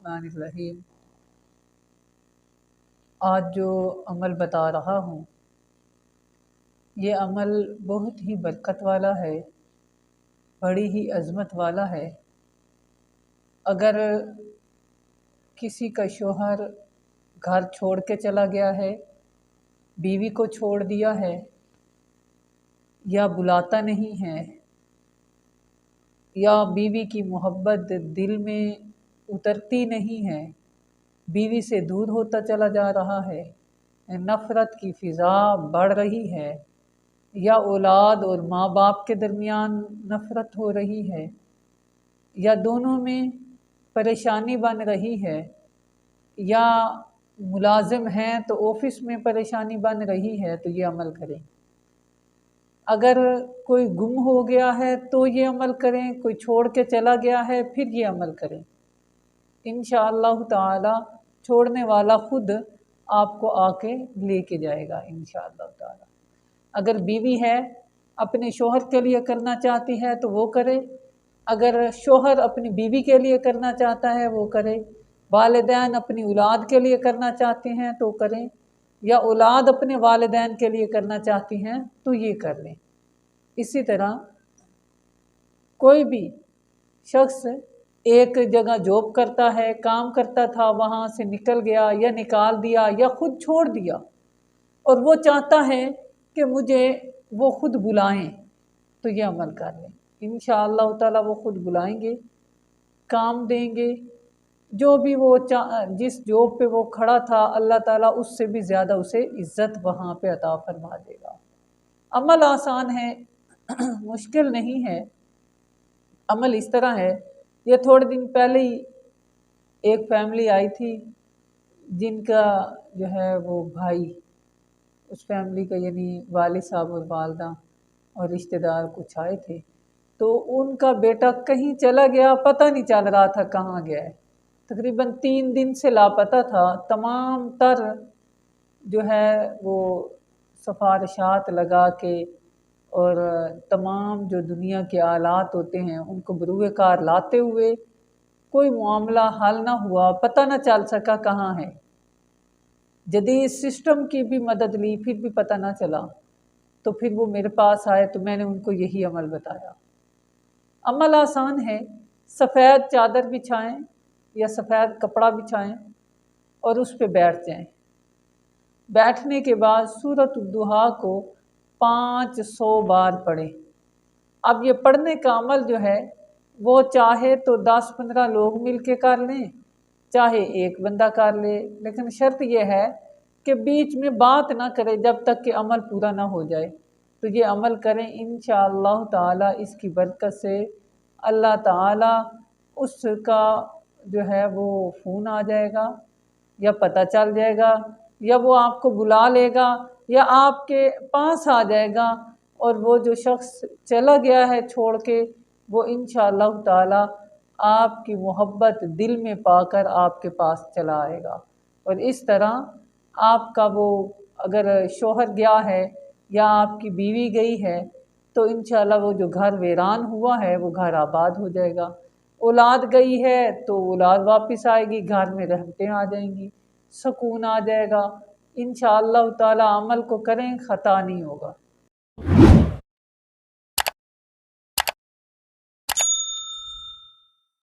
बिस्मिल्लाहिर्रहमानिर्रहीम। आज जो अमल बता रहा हूँ ये अमल बहुत ही बरकत वाला है, बड़ी ही अज़मत वाला है। अगर किसी का शौहर घर छोड़ के चला गया है, बीवी को छोड़ दिया है, या बुलाता नहीं है, या बीवी की मोहब्बत दिल में उतरती नहीं है, बीवी से दूर होता चला जा रहा है, नफ़रत की फ़िज़ा बढ़ रही है, या औलाद और माँ बाप के दरमियान नफ़रत हो रही है, या दोनों में परेशानी बन रही है, या मुलाजिम हैं तो ऑफ़िस में परेशानी बन रही है, तो ये अमल करें। अगर कोई गुम हो गया है तो ये अमल करें, कोई छोड़ के चला गया है फिर ये अमल करें। इंशाअल्लाह ताला छोड़ने वाला खुद आपको आके लेके जाएगा इंशाअल्लाह ताला। अगर बीवी है अपने शौहर के लिए करना चाहती है तो वो करे, अगर शौहर अपनी बीवी के लिए करना चाहता है वो करे, वालिदैन अपनी औलाद के लिए करना चाहते हैं तो करें, या औलाद अपने वालिदैन के लिए करना चाहती हैं तो ये कर लें। इसी तरह कोई भी शख्स एक जगह जॉब करता है, काम करता था, वहाँ से निकल गया या निकाल दिया या खुद छोड़ दिया, और वो चाहता है कि मुझे वो खुद बुलाएं, तो ये अमल कर लें। इंशाअल्लाह ताला वो खुद बुलाएंगे, काम देंगे, जो भी वो जिस जॉब पे वो खड़ा था अल्लाह ताला उससे भी ज़्यादा उसे इज़्ज़त वहाँ पे अता फरमा देगा। अमल आसान है, मुश्किल नहीं है। अमल इस तरह है, ये थोड़े दिन पहले ही एक फैमिली आई थी जिनका जो है वो भाई, उस फैमिली का यानी वालिद साहब और वालदा और रिश्तेदार कुछ आए थे, तो उनका बेटा कहीं चला गया, पता नहीं चल रहा था कहाँ गया है। तकरीबन 3 दिन से लापता था। तमाम तर जो है वो सफारशात लगा के और तमाम जो दुनिया के आलात होते हैं उनको बरूए कार लाते हुए कोई मामला हल ना हुआ, पता ना चल सका कहाँ है। जदीद सिस्टम की भी मदद ली फिर भी पता ना चला, तो फिर वो मेरे पास आए तो मैंने उनको यही अमल बताया। अमल आसान है, सफ़ेद चादर बिछाएं या सफ़ेद कपड़ा बिछाएं और उस पे बैठ जाएं। बैठने के बाद सूरत दुहा को 500 बार पढ़ें। अब ये पढ़ने का अमल जो है वो चाहे तो 10-15 लोग मिल के कर लें, चाहे एक बंदा कर ले, लेकिन शर्त यह है कि बीच में बात ना करें जब तक कि अमल पूरा ना हो जाए। तो ये अमल करें, इंशाअल्लाह ताला इसकी बरकत से अल्लाह ताला उसका जो है वो फ़ोन आ जाएगा, या पता चल जाएगा, या वो आपको बुला लेगा, या आपके पास आ जाएगा, और वो जो शख्स चला गया है छोड़ के वो इंशाअल्लाह ताला आपकी मोहब्बत दिल में पाकर आपके पास चला आएगा। और इस तरह आपका वो अगर शौहर गया है या आपकी बीवी गई है तो इंशाअल्लाह वो जो घर वीरान हुआ है वो घर आबाद हो जाएगा। औलाद गई है तो औलाद वापस आएगी, घर में रहमतें आ जाएंगी, सुकून आ जाएगा। इंशाअल्लाह ताला अमल को करें, ख़ता नहीं होगा।